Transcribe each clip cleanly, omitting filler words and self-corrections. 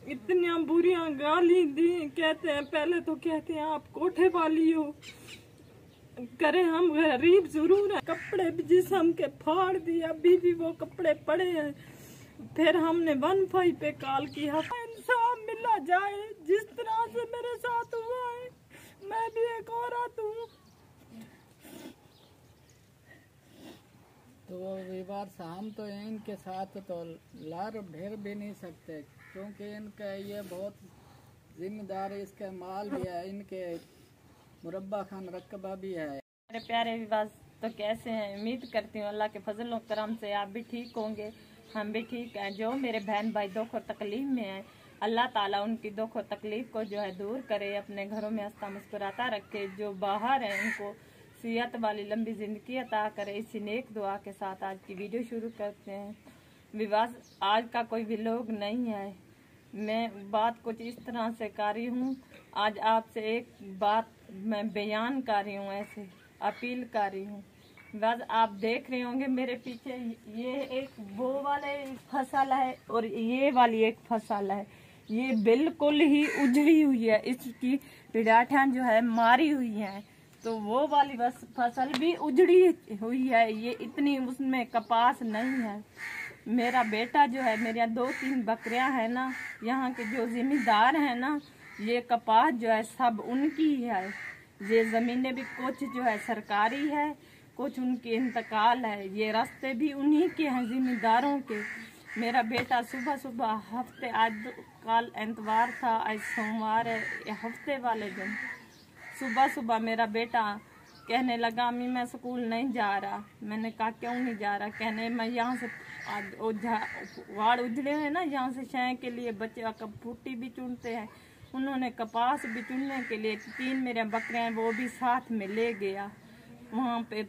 इतनी बुरियां गाली दी। कहते हैं पहले तो कहते हैं आप कोठे वाली हो, करे हम गरीब जरूर है। कपड़े भी जिस्म के फाड़ दिए, अभी भी वो कपड़े पड़े हैं। फिर हमने 15 पे कॉल किया, इंसाफ मिला जाए। जिस तरह से मेरे साथ हुआ है, मैं भी एक औरत हूँ। तो विवाद हम तो इनके साथ तो लार ढेर भी नहीं सकते, क्योंकि इनका ये बहुत जिम्मेदार है। इसका माल भी है, इनके मुरब्बा खान रकबा भी है। मेरे प्यारे विवाद तो कैसे हैं? उम्मीद करती हूँ अल्लाह के फजल और करम से आप भी ठीक होंगे, हम भी ठीक हैं। जो मेरे बहन भाई दुख और तकलीफ में हैं, अल्लाह ताला उनकी दुख और तकलीफ को जो है दूर करे, अपने घरों में हंसता मुस्कुराता रखे। जो बाहर हैं उनको सेहत वाली लंबी जिंदगी अता करे। इसी नेक दुआ के साथ आज की वीडियो शुरू करते हैं। विवाद आज का कोई व्लॉग नहीं है, मैं बात कुछ इस तरह से कर रही हूँ। आज आपसे एक बात मैं बयान कर रही हूँ, ऐसे अपील कर रही हूँ। बस आप देख रहे होंगे मेरे पीछे, ये एक वो वाले फसल है और ये वाली एक फसल है। ये बिल्कुल ही उजड़ी हुई है, इसकी पिड़ाठियाँ जो है मारी हुई हैं। तो वो वाली बस फसल भी उजड़ी हुई है, ये इतनी उसमें कपास नहीं है। मेरा बेटा जो है, मेरे 2-3 बकरियां हैं ना, यहाँ के जो जिम्मेदार हैं ना, ये कपास जो है सब उनकी ही है। ये ज़मीनें भी कुछ जो है सरकारी है, कुछ उनकी इंतकाल है। ये रास्ते भी उन्हीं के हैं, जिम्मेदारों के। मेरा बेटा सुबह सुबह हफ्ते, आज कल एतवार था, आज सोमवार है, हफ्ते वाले दिन सुबह सुबह मेरा बेटा कहने लगा अम्मी मैं स्कूल नहीं जा रहा। मैंने कहा क्यों नहीं जा रहा? कहने मैं यहाँ से वाड़ उजड़े हैं ना, यहाँ से शय के लिए बच्चे फूटी भी चुनते हैं। उन्होंने कपास भी चुनने के लिए 3 मेरे बकरे हैं, वो भी साथ में ले गया, वहाँ पे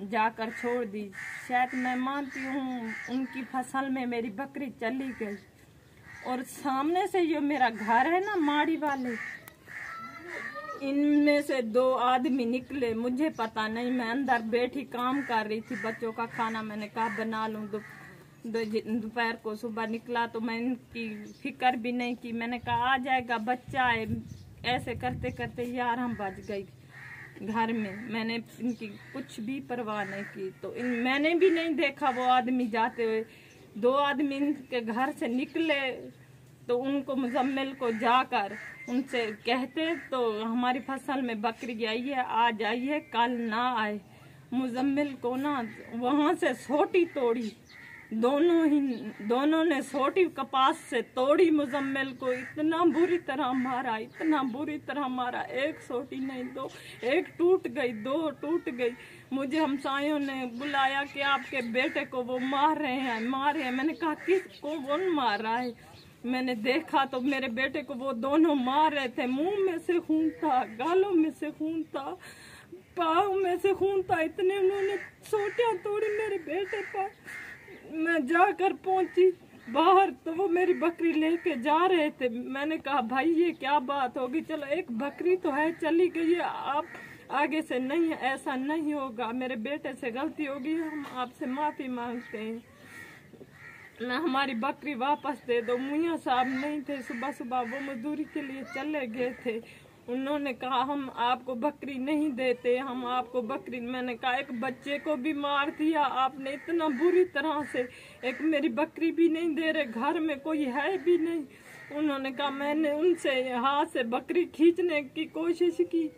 जाकर छोड़ दी। शायद मैं मानती हूँ उनकी फसल में मेरी बकरी चली गई। और सामने से जो मेरा घर है ना, माड़ी वाले, इनमें से 2 आदमी निकले। मुझे पता नहीं, मैं अंदर बैठी काम कर रही थी, बच्चों का खाना मैंने कहा बना लूँ। दोपहर को सुबह निकला तो मैं इनकी फिक्र भी नहीं की। मैंने कहा आ जाएगा, बच्चा है। ऐसे करते करते 11 बज गई घर में। मैंने इनकी कुछ भी परवाह नहीं की। तो मैंने भी नहीं देखा वो आदमी जाते हुए। 2 आदमी इनके घर से निकले तो उनको मुजम्मिल को जाकर उनसे कहते तो हमारी फसल में बकरी आई है, आज आई है, कल ना आए। मुजम्मिल को ना वहाँ से सोटी तोड़ी, दोनों ने सोटी कपास से तोड़ी। मुजम्मिल को इतना बुरी तरह मारा, इतना बुरी तरह मारा। 1 सोटी नहीं 2, 1 टूट गई, 2 टूट गई। मुझे हमसायों ने बुलाया कि आपके बेटे को वो मार रहे हैं। मैंने कहा किसको, कौन मार रहा है? मैंने देखा तो मेरे बेटे को वो दोनों मार रहे थे। मुंह में से खून था, गालों में से खून था, पाँव में से खून था। इतने उन्होंने सोटियां तोड़ी मेरे बेटे पर। मैं जाकर पहुंची बाहर तो वो मेरी बकरी लेके जा रहे थे। मैंने कहा भाई ये क्या बात होगी? चलो एक बकरी तो है, चली गई है, आप आगे से नहीं, ऐसा नहीं होगा। मेरे बेटे से गलती होगी, हम आपसे माफी मांगते हैं, ना हमारी बकरी वापस दे दो। मुइया साहब नहीं थे, सुबह सुबह वो मजदूरी के लिए चले गए थे। उन्होंने कहा हम आपको बकरी नहीं देते, हम आपको बकरी। मैंने कहा एक बच्चे को भी मार दिया आपने इतना बुरी तरह से, एक मेरी बकरी भी नहीं दे रहे, घर में कोई है भी नहीं। उन्होंने कहा, मैंने उनसे हाथ से बकरी खींचने की कोशिश की।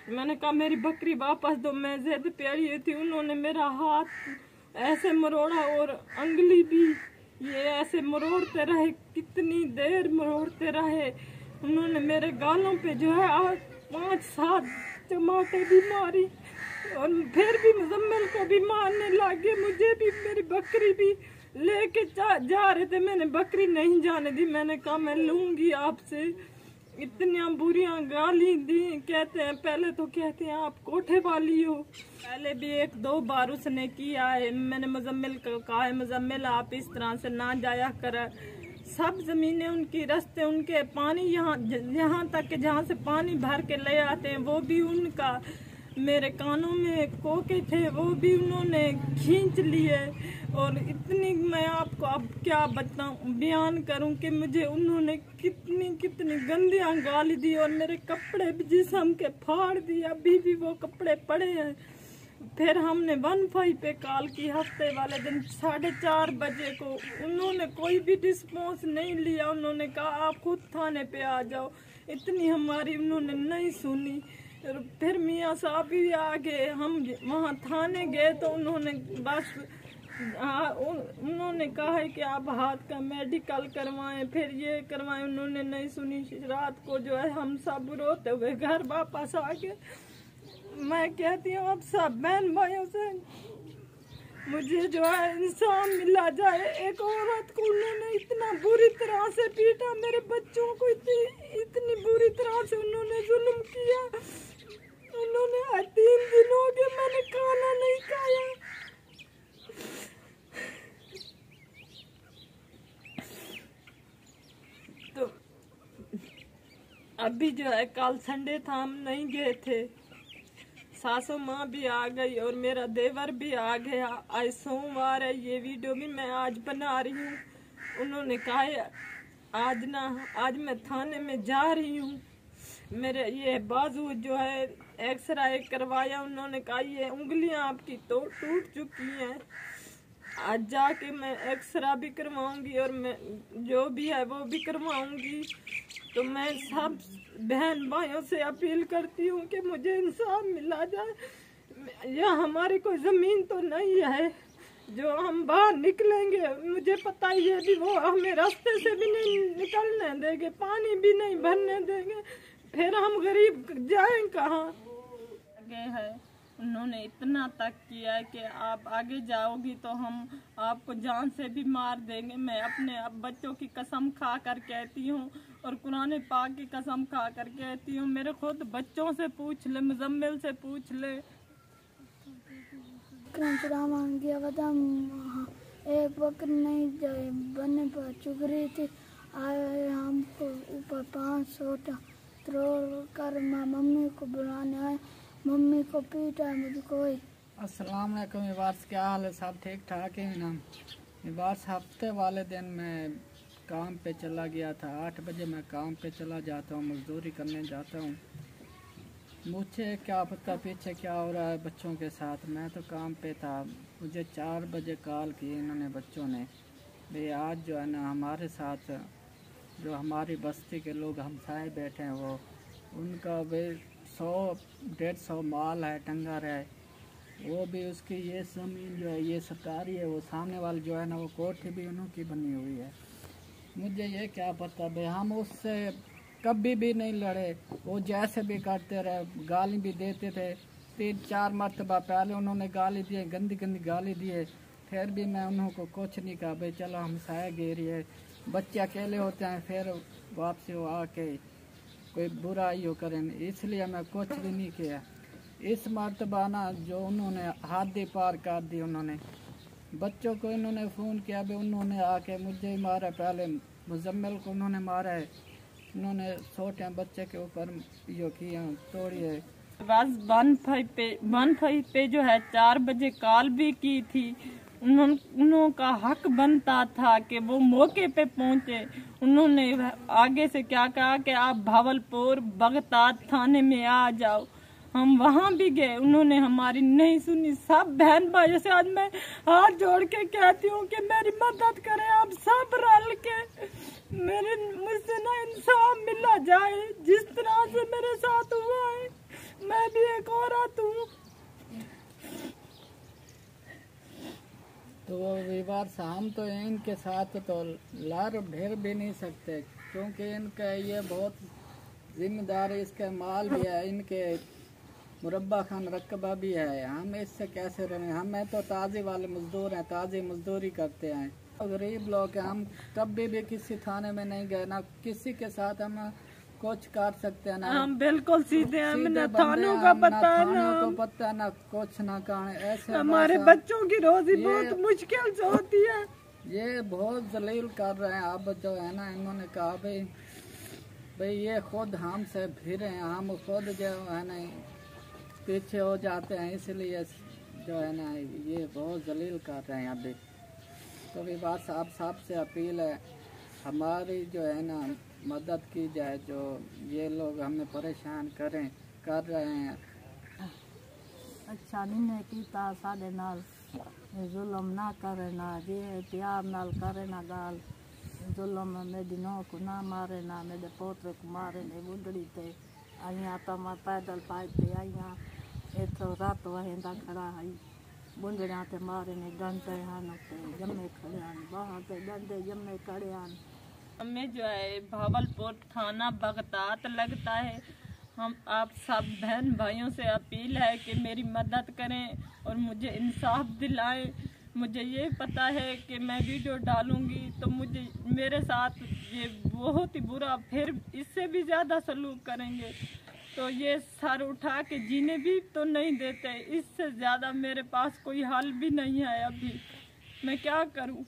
मैंने कहा मेरी बकरी वापस दो, मैं जिद पे आई थी। उन्होंने मेरा हाथ ऐसे मरोड़ा और अंगली भी ये ऐसे मरोड़ते रहे, कितनी देर मरोड़ते रहे। उन्होंने मेरे गालों पे जो है 5-7 चमाटे भी मारी और फिर भी मुजम्मिल को भी मारने लगे। मुझे भी, मेरी बकरी भी लेके जा रहे थे, मैंने बकरी नहीं जाने दी। मैंने कहा मैं लूंगी आपसे। इतनी बुरियां गाली दी। कहते हैं पहले तो कहते हैं आप कोठे वाली हो। पहले भी 1-2 बार उसने किया है। मैंने मुजम्मिल को कहा है मुजम्मिल आप इस तरह से ना जाया कर। सब जमीनें उनकी, रास्ते उनके, पानी यहाँ तक के जहाँ से पानी भर के ले आते हैं वो भी उनका। मेरे कानों में कोके थे वो भी उन्होंने खींच लिए। और इतनी मैं आपको अब क्या बताऊं, बयान करूं कि मुझे उन्होंने कितनी कितनी गंदियां गाली दी और मेरे कपड़े भी जिस्म के फाड़ दिए, अभी भी वो कपड़े पड़े हैं। फिर हमने 15 पे कॉल की हफ्ते वाले दिन 4:30 बजे को, उन्होंने कोई भी रिस्पॉन्स नहीं लिया। उन्होंने कहा आप खुद थाने पे आ जाओ, इतनी हमारी उन्होंने नहीं सुनी। फिर मियाँ साहब भी आ गए, हम वहाँ थाने गए तो उन्होंने बस उन्होंने कहा है कि आप हाथ का मेडिकल करवाएं, फिर ये करवाएं। उन्होंने नहीं सुनी। रात को जो है हम सब रोते हुए घर वापस आ गए। मैं कहती हूँ अब सब बहन भाइयों से मुझे जो है इंसान मिला जाए। एक औरत को उन्होंने इतना बुरी तरह से पीटा, मेरे बच्चों को इतनी बुरी तरह से उन्होंने जुल्म किया। उन्होंने 3 दिन हो गए मैंने खाना नहीं खाया। तो अभी जो है कल संडे था, हम नहीं गए थे। सासू माँ भी आ गई और मेरा देवर भी आ गया। आज सोमवार है, ये वीडियो भी मैं आज बना रही हूँ। उन्होंने कहा है आज मैं थाने में जा रही हूँ। मेरे ये बाजू जो है एक्सरे करवाया, उन्होंने कहा ये उंगलियां आपकी तो टूट चुकी हैं। आज जाके मैं एक्सरा भी करवाऊंगी और मैं जो भी है वो भी करवाऊंगी। तो मैं सब बहन भाइयों से अपील करती हूँ कि मुझे इंसाफ मिला जाए। यह हमारी कोई जमीन तो नहीं है जो हम बाहर निकलेंगे। मुझे पता ही है भी वो हमें रास्ते से भी नहीं निकलने देंगे, पानी भी नहीं भरने देंगे, फिर हम गरीब जाएं कहाँ। आगे है उन्होंने इतना तक किया है कि आप आगे जाओगी तो हम आपको जान से भी मार देंगे। मैं अपने अब बच्चों की कसम खा कर कहती हूँ और कुरान पाक की कसम खा कर कहती हूँ। मेरे खुद बच्चों से पूछ ले, मुजम्मिल से पूछ ले। एक बकरी नहीं जाए बने पर चुग रही थी, आए हमको ऊपर 500 तोड़ कर मम्मी को बुलाने आए, मम्मी को पीटा मुझे कोई। अस्सलाम वालेकुम विवास, क्या हाल है? सब ठीक ठाक है ना? विवास हफ्ते वाले दिन मैं काम पे चला गया था। 8 बजे मैं काम पे चला जाता हूँ, मजदूरी करने जाता हूँ। मुझे क्या पता पीछे क्या हो रहा है बच्चों के साथ। मैं तो काम पे था। मुझे 4 बजे कॉल की इन्होंने बच्चों ने, भाई आज जो है ना हमारे साथ जो हमारी बस्ती के लोग हमसाए बैठे हैं वो उनका वे 100-150 माल है, टंगर है, वो भी उसकी ये ज़मीन जो है ये सरकारी है। वो सामने वाली जो है ना वो कोठी भी उन्हों की बनी हुई है। मुझे ये क्या पता भाई, हम उससे कभी भी नहीं लड़े। वो जैसे भी करते रहे, गाली भी देते थे। 3-4 मरतबा पहले उन्होंने गाली दिए, गंदी गंदी गाली दिए, फिर भी मैं उन्हों को कुछ नहीं कहा। भाई चलो हमसाया गेरी है, बच्चे अकेले होते हैं, फिर वापसी वो आके कोई बुरा ही हो करें, इसलिए मैं कुछ भी नहीं किया। इस मरतबा ना जो उन्होंने हद ही पार कर दी। उन्होंने बच्चों को इन्होंने फ़ोन किया, भी उन्होंने आके मुझे ही मारा। पहले मुजम्मिल को उन्होंने मारा है, उन्होंने छोटे बच्चे के ऊपर यो किया, तोड़ी है। बस 15 पे जो है 4 बजे कॉल भी की थी। उन्हों का हक बनता था कि वो मौके पे पहुंचे। उन्होंने आगे से क्या कहा कि आप भावलपुर बगताद थाने में आ जाओ। हम वहां भी गए, उन्होंने हमारी नहीं सुनी। सब बहन भाइयों से आज मैं हाथ जोड़ के कहती हूँ कि मेरी मदद करें, आप सब रल के मुझसे ना इंसाफ मिला जाए। जिस तरह से मेरे साथ हुआ है, मैं भी एक औरत हूँ। तो वो विवाद हम तो इनके साथ तो लार ढेर भी नहीं सकते, क्योंकि इनका ये बहुत जिम्मेदार है। इसका माल भी है, इनके मुरब्बा खान रकबा भी है। हम इससे कैसे रहें? हमें तो ताज़ी वाले मजदूर हैं, ताज़ी मजदूरी करते हैं, गरीब लोग हैं। हम कभी भी किसी थाने में नहीं गए, ना किसी के साथ हम कुछ कर सकते हैं ना। हम बिल्कुल सीधे हैं, थानों का पता है ना, को पता ना कुछ ना कहा। ऐसे हमारे बच्चों की रोजी बहुत मुश्किल से होती है। ये बहुत जलील कर रहे हैं। अब जो है ना इन्होंने कहा भाई ये खुद हमसे फिरे हैं, हम खुद जो है ना पीछे हो जाते हैं, इसलिए जो है ना ये बहुत जलील कर रहे हैं अभी। तो भी बात आप सबसे अपील है, हमारी जो है ना मदद की जाए, जो ये लोग हमें परेशान कर रहे हैं। अच्छा नहीं कीता साढ़े नाल जुल्म ना करे ना, जे प्यार नाल करे ना गाल जुल्म। मेरी नौ को ना मारे ना मेरे पोतरे को मारे ने बुढ़ड़ी ते आइया तो मैं पैदल पाते आइया इतो रात वहेंदा खड़ा आई बुंदड़िया ते मारे ने डंडे हन ते जम्मे खड़े हन बाहर ते डंडे जम्मे खड़े हन। हमें जो है भावलपुर थाना बगतात लगता है। हम आप सब बहन भाइयों से अपील है कि मेरी मदद करें और मुझे इंसाफ दिलाएं। मुझे ये पता है कि मैं वीडियो डालूंगी तो मुझे मेरे साथ ये बहुत ही बुरा, फिर इससे भी ज़्यादा सलूक करेंगे। तो ये सर उठा के जीने भी तो नहीं देते, इससे ज़्यादा मेरे पास कोई हल भी नहीं है। अभी मैं क्या करूं?